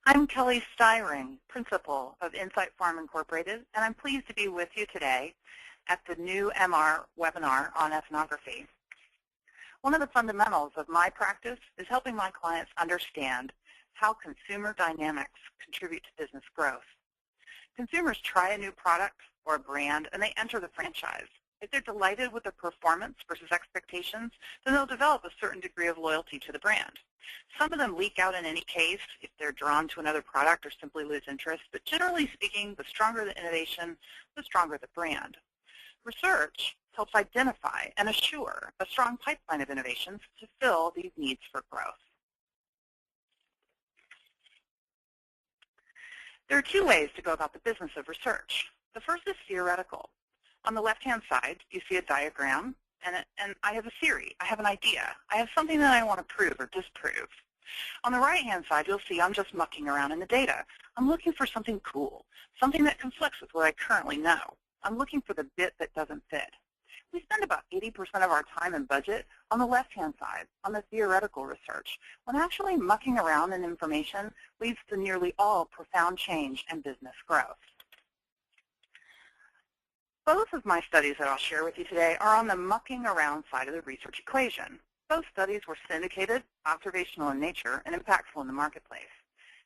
I'm Kelley Styring, Principal of Insight Farm Incorporated, and I'm pleased to be with you today at the NewMR webinar on ethnography. One of the fundamentals of my practice is helping my clients understand how consumer dynamics contribute to business growth. Consumers try a new product or a brand and they enter the franchise. If they're delighted with the performance versus expectations, then they'll develop a certain degree of loyalty to the brand. Some of them leak out in any case if they're drawn to another product or simply lose interest, but generally speaking, the stronger the innovation, the stronger the brand. Research helps identify and assure a strong pipeline of innovations to fill these needs for growth. There are two ways to go about the business of research. The first is theoretical. On the left-hand side, you see a diagram, and I have a theory. I have an idea. I have something that I want to prove or disprove. On the right-hand side, you'll see I'm just mucking around in the data. I'm looking for something cool, something that conflicts with what I currently know. I'm looking for the bit that doesn't fit. We spend about 80% of our time and budget on the left-hand side, on the theoretical research, when actually mucking around in information leads to nearly all profound change and business growth. Both of my studies that I'll share with you today are on the mucking around side of the research equation. Both studies were syndicated, observational in nature, and impactful in the marketplace.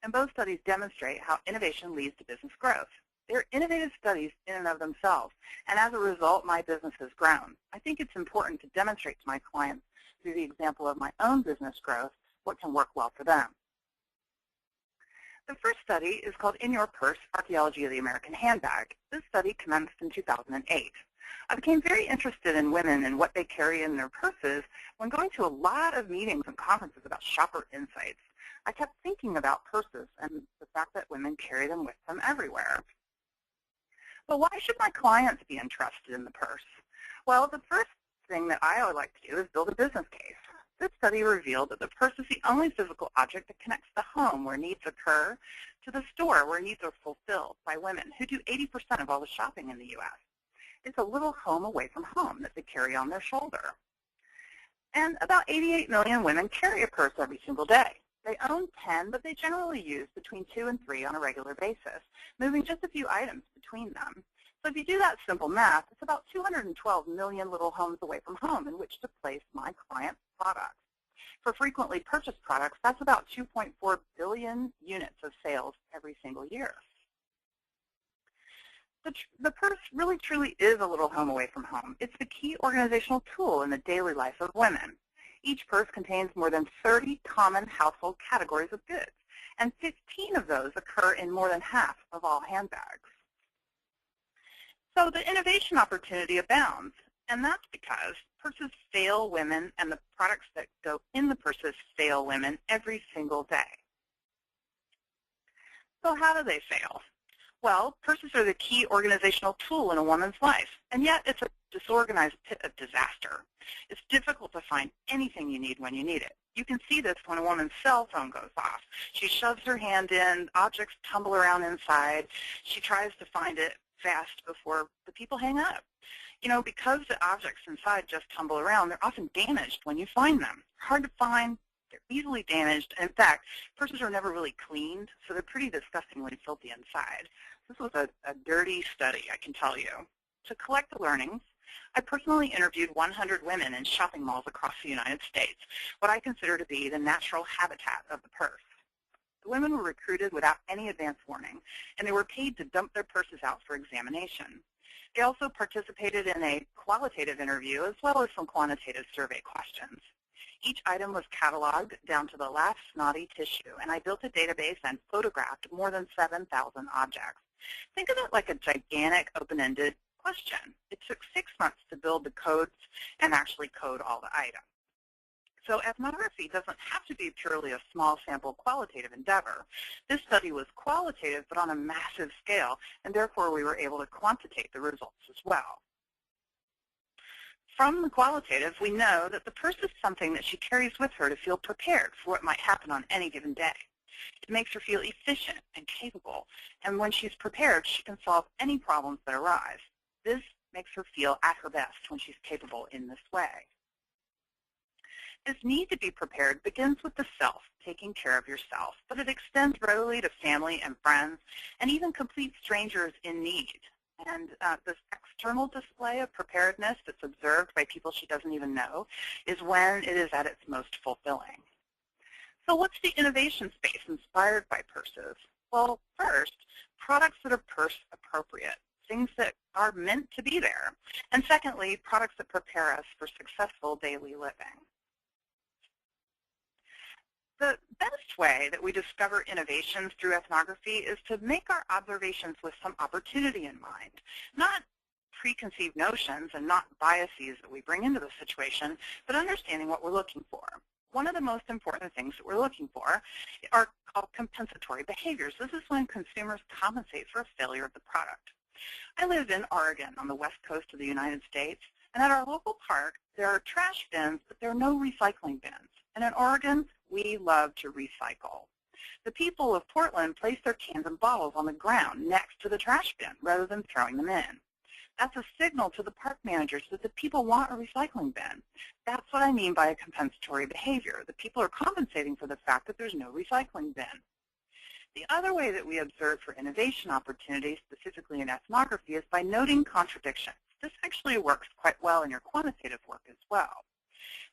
And both studies demonstrate how innovation leads to business growth. They're innovative studies in and of themselves, and as a result, my business has grown. I think it's important to demonstrate to my clients through the example of my own business growth what can work well for them. The first study is called In Your Purse, Archaeology of the American Handbag. This study commenced in 2008. I became very interested in women and what they carry in their purses when going to a lot of meetings and conferences about shopper insights. I kept thinking about purses and the fact that women carry them with them everywhere. But why should my clients be interested in the purse? Well, the first thing that I always like to do is build a business case. This study revealed that the purse is the only physical object that connects the home where needs occur to the store where needs are fulfilled by women who do 80% of all the shopping in the U.S. It's a little home away from home that they carry on their shoulder. And about 88 million women carry a purse every single day. They own 10, but they generally use between 2 and 3 on a regular basis, moving just a few items between them. So if you do that simple math, it's about 212 million little homes away from home in which to place my client's products. For frequently purchased products, that's about 2.4 billion units of sales every single year. The purse really truly is a little home away from home. It's the key organizational tool in the daily life of women. Each purse contains more than 30 common household categories of goods, and 15 of those occur in more than half of all handbags. So the innovation opportunity abounds, and that's because purses fail women and the products that go in the purses fail women every single day. So how do they fail? Well, purses are the key organizational tool in a woman's life, and yet it's a disorganized pit of disaster. It's difficult to find anything you need when you need it. You can see this when a woman's cell phone goes off. She shoves her hand in, objects tumble around inside. She tries to find it fast before the people hang up. You know, because the objects inside just tumble around, they're often damaged when you find them. Hard to find, they're easily damaged, and in fact, purses are never really cleaned, so they're pretty disgustingly filthy inside. This was a dirty study, I can tell you. To collect the learnings, I personally interviewed 100 women in shopping malls across the United States, what I consider to be the natural habitat of the purse. The women were recruited without any advance warning, and they were paid to dump their purses out for examination. They also participated in a qualitative interview as well as some quantitative survey questions. Each item was cataloged down to the last snotty tissue, and I built a database and photographed more than 7,000 objects. Think of it like a gigantic open-ended question. It took 6 months to build the codes and actually code all the items. So ethnography doesn't have to be purely a small sample qualitative endeavor. This study was qualitative but on a massive scale, and therefore we were able to quantitate the results as well. From the qualitative, we know that the purse is something that she carries with her to feel prepared for what might happen on any given day. It makes her feel efficient and capable, and when she's prepared, she can solve any problems that arise. This makes her feel at her best when she's capable in this way. This need to be prepared begins with the self, taking care of yourself, but it extends readily to family and friends, and even complete strangers in need. And this external display of preparedness that's observed by people she doesn't even know is when it is at its most fulfilling. So what's the innovation space inspired by purses? Well, first, products that are purse appropriate, things that are meant to be there. And secondly, products that prepare us for successful daily living. The best way that we discover innovations through ethnography is to make our observations with some opportunity in mind, not preconceived notions and not biases that we bring into the situation, but understanding what we're looking for. One of the most important things that we're looking for are called compensatory behaviors. This is when consumers compensate for a failure of the product. I live in Oregon on the west coast of the United States, and at our local park, there are trash bins, but there are no recycling bins. And in Oregon, we love to recycle. The people of Portland place their cans and bottles on the ground next to the trash bin rather than throwing them in. That's a signal to the park managers that the people want a recycling bin. That's what I mean by a compensatory behavior. The people are compensating for the fact that there's no recycling bin. The other way that we observe for innovation opportunities, specifically in ethnography, is by noting contradictions. This actually works quite well in your quantitative work as well.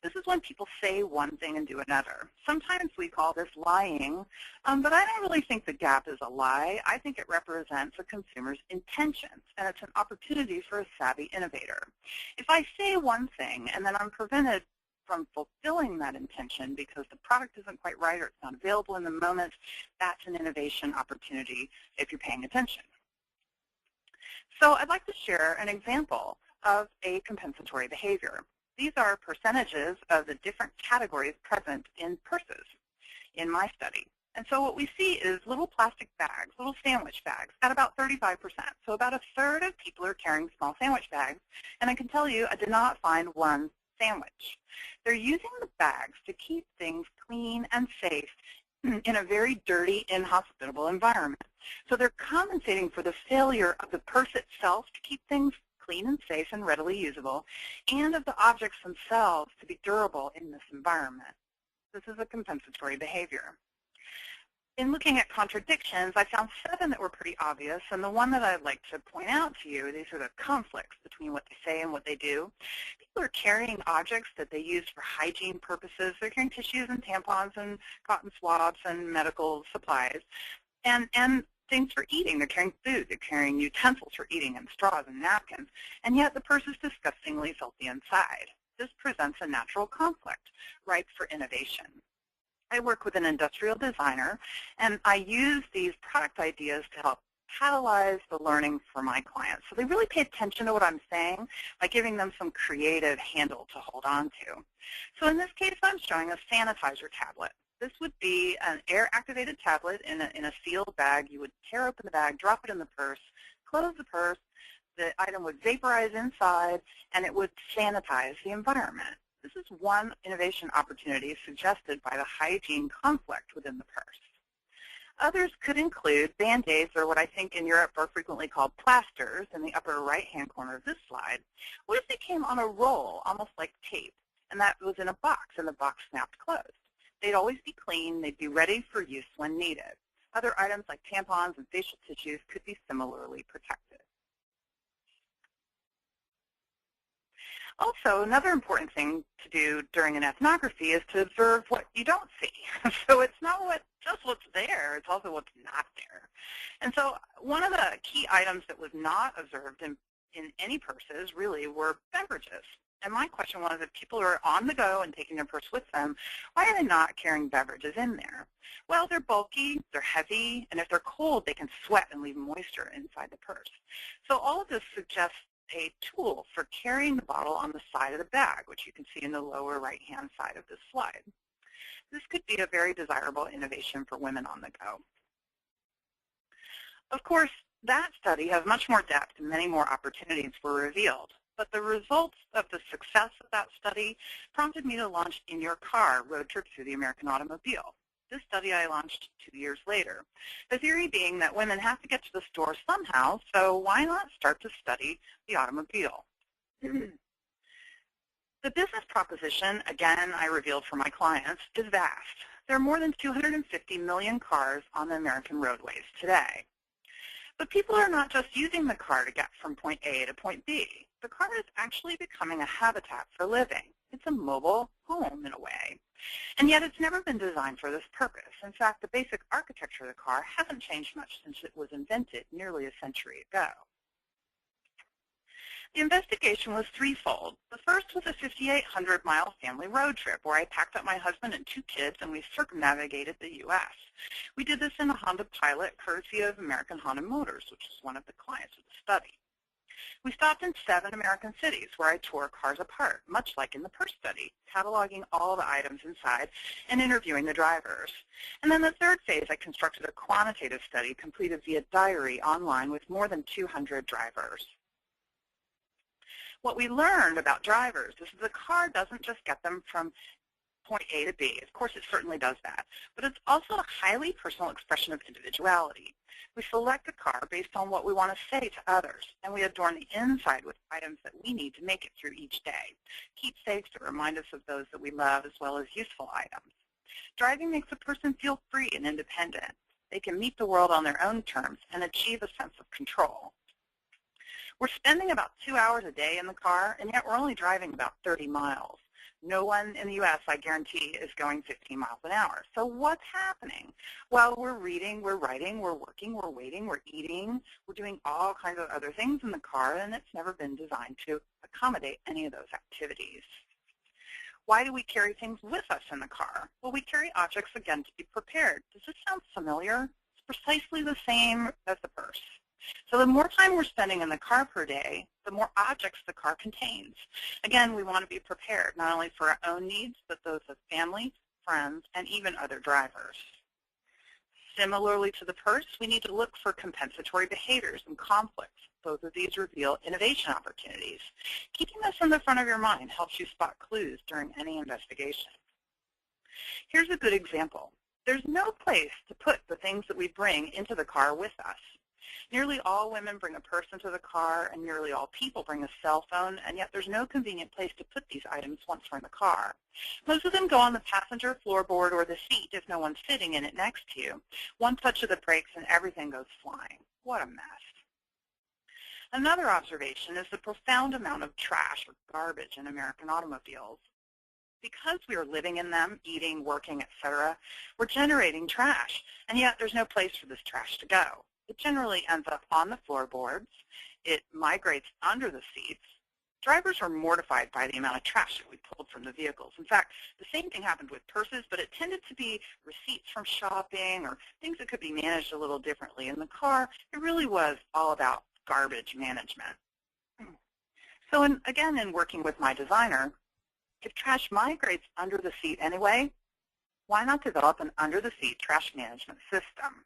This is when people say one thing and do another. Sometimes we call this lying, but I don't really think the gap is a lie. I think it represents a consumer's intentions, and it's an opportunity for a savvy innovator. If I say one thing and then I'm prevented from fulfilling that intention because the product isn't quite right or it's not available in the moment, that's an innovation opportunity if you're paying attention. So I'd like to share an example of a compensatory behavior. These are percentages of the different categories present in purses in my study. And so what we see is little plastic bags, little sandwich bags, at about 35%. So about a third of people are carrying small sandwich bags. And I can tell you, I did not find one sandwich. They're using the bags to keep things clean and safe in a very dirty, inhospitable environment. So they're compensating for the failure of the purse itself to keep things clean and safe and readily usable, and of the objects themselves to be durable in this environment. This is a compensatory behavior. In looking at contradictions, I found 7 that were pretty obvious, and the one that I'd like to point out to you, these are the conflicts between what they say and what they do. People are carrying objects that they use for hygiene purposes. They're carrying tissues and tampons and cotton swabs and medical supplies, and things for eating. They're carrying food. They're carrying utensils for eating and straws and napkins, and yet the purse is disgustingly filthy inside. This presents a natural conflict ripe for innovation. I work with an industrial designer, and I use these product ideas to help catalyze the learning for my clients. So they really pay attention to what I'm saying by giving them some creative handle to hold on to. So in this case, I'm showing a sanitizer tablet. This would be an air-activated tablet in a sealed bag. You would tear open the bag, drop it in the purse, close the purse. The item would vaporize inside, and it would sanitize the environment. This is one innovation opportunity suggested by the hygiene conflict within the purse. Others could include Band-Aids, or what I think in Europe are frequently called plasters, in the upper right-hand corner of this slide. What if they came on a roll, almost like tape, and that was in a box, and the box snapped closed? They'd always be clean. They'd be ready for use when needed. Other items like tampons and facial tissues could be similarly protected. Also, another important thing to do during an ethnography is to observe what you don't see. So it's not just what's there, it's also what's not there. And so one of the key items that was not observed in any purses really were beverages. And my question was, if people are on the go and taking their purse with them, why are they not carrying beverages in there? Well, they're bulky, they're heavy, and if they're cold, they can sweat and leave moisture inside the purse. So all of this suggests a tool for carrying the bottle on the side of the bag, which you can see in the lower right-hand side of this slide. This could be a very desirable innovation for women on the go. Of course, that study has much more depth and many more opportunities were revealed. But the results of the success of that study prompted me to launch In Your Car, Road Trip Through the American Automobile. This study I launched 2 years later. The theory being that women have to get to the store somehow, so why not start to study the automobile? The business proposition, again, I revealed for my clients, is vast. There are more than 250 million cars on the American roadways today. But people are not just using the car to get from point A to point B. The car is actually becoming a habitat for living. It's a mobile home in a way. And yet it's never been designed for this purpose. In fact, the basic architecture of the car hasn't changed much since it was invented nearly a century ago. The investigation was threefold. The first was a 5,800-mile family road trip where I packed up my husband and 2 kids and we circumnavigated the U.S. We did this in a Honda Pilot, courtesy of American Honda Motors, which is one of the clients of the study. We stopped in 7 American cities where I tore cars apart, much like in the PERS study, cataloging all the items inside and interviewing the drivers. And then the third phase, I constructed a quantitative study completed via diary online with more than 200 drivers. What we learned about drivers is that the car doesn't just get them from point A to B. Of course, it certainly does that. But it's also a highly personal expression of individuality. We select a car based on what we want to say to others, and we adorn the inside with items that we need to make it through each day. Keepsakes to remind us of those that we love, as well as useful items. Driving makes a person feel free and independent. They can meet the world on their own terms and achieve a sense of control. We're spending about 2 hours a day in the car, and yet we're only driving about 30 miles. No one in the U.S., I guarantee, is going 15 miles an hour. So what's happening? Well, we're reading, we're writing, we're working, we're waiting, we're eating, we're doing all kinds of other things in the car, and it's never been designed to accommodate any of those activities. Why do we carry things with us in the car? Well, we carry objects, again, to be prepared. Does this sound familiar? It's precisely the same as the purse. So the more time we're spending in the car per day, the more objects the car contains. Again, we want to be prepared, not only for our own needs, but those of family, friends, and even other drivers. Similarly to the purse, we need to look for compensatory behaviors and conflicts. Both of these reveal innovation opportunities. Keeping this in the front of your mind helps you spot clues during any investigation. Here's a good example. There's no place to put the things that we bring into the car with us. Nearly all women bring a purse into the car, and nearly all people bring a cell phone, and yet there's no convenient place to put these items once we're in the car. Most of them go on the passenger floorboard or the seat if no one's sitting in it next to you. One touch of the brakes and everything goes flying. What a mess. Another observation is the profound amount of trash or garbage in American automobiles. Because we are living in them, eating, working, etc., we're generating trash, and yet there's no place for this trash to go. It generally ends up on the floorboards. It migrates under the seats. Drivers are mortified by the amount of trash that we pulled from the vehicles. In fact, the same thing happened with purses, but it tended to be receipts from shopping or things that could be managed a little differently. In the car, it really was all about garbage management. So again, in working with my designer, if trash migrates under the seat anyway, why not develop an under-the-seat trash management system?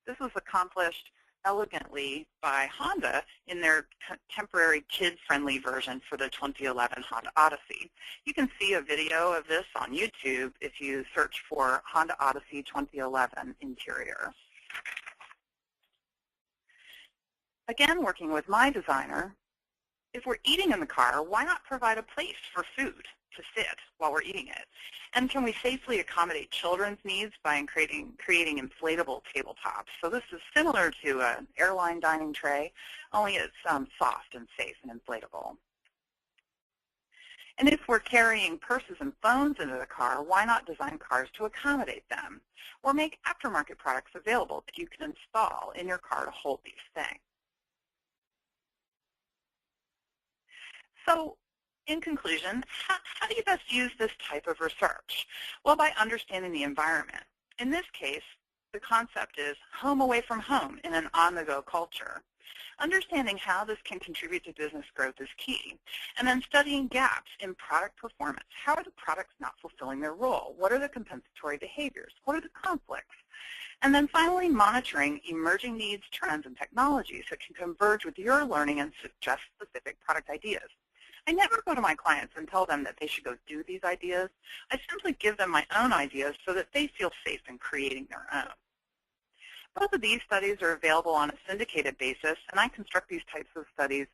This was accomplished elegantly by Honda in their contemporary kid-friendly version for the 2011 Honda Odyssey. You can see a video of this on YouTube if you search for Honda Odyssey 2011 interior. Again, working with my designer, if we're eating in the car, why not provide a place for food to sit while we're eating it? And can we safely accommodate children's needs by creating inflatable tabletops? So this is similar to an airline dining tray, only it's soft and safe and inflatable. And if we're carrying purses and phones into the car, why not design cars to accommodate them? Or make aftermarket products available that you can install in your car to hold these things? So, in conclusion, how do you best use this type of research? Well, by understanding the environment. In this case, the concept is home away from home in an on-the-go culture. Understanding how this can contribute to business growth is key. And then studying gaps in product performance. How are the products not fulfilling their role? What are the compensatory behaviors? What are the conflicts? And then finally, monitoring emerging needs, trends, and technologies that can converge with your learning and suggest specific product ideas. I never go to my clients and tell them that they should go do these ideas. I simply give them my own ideas so that they feel safe in creating their own. Both of these studies are available on a syndicated basis, and I construct these types of studies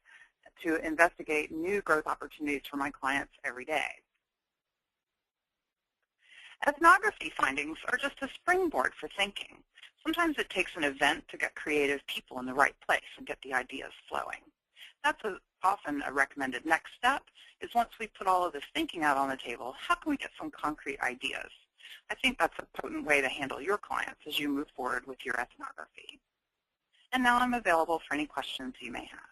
to investigate new growth opportunities for my clients every day. Ethnography findings are just a springboard for thinking. Sometimes it takes an event to get creative people in the right place and get the ideas flowing. That's often a recommended next step, is once we put all of this thinking out on the table, how can we get some concrete ideas? I think that's a potent way to handle your clients as you move forward with your ethnography. And now I'm available for any questions you may have.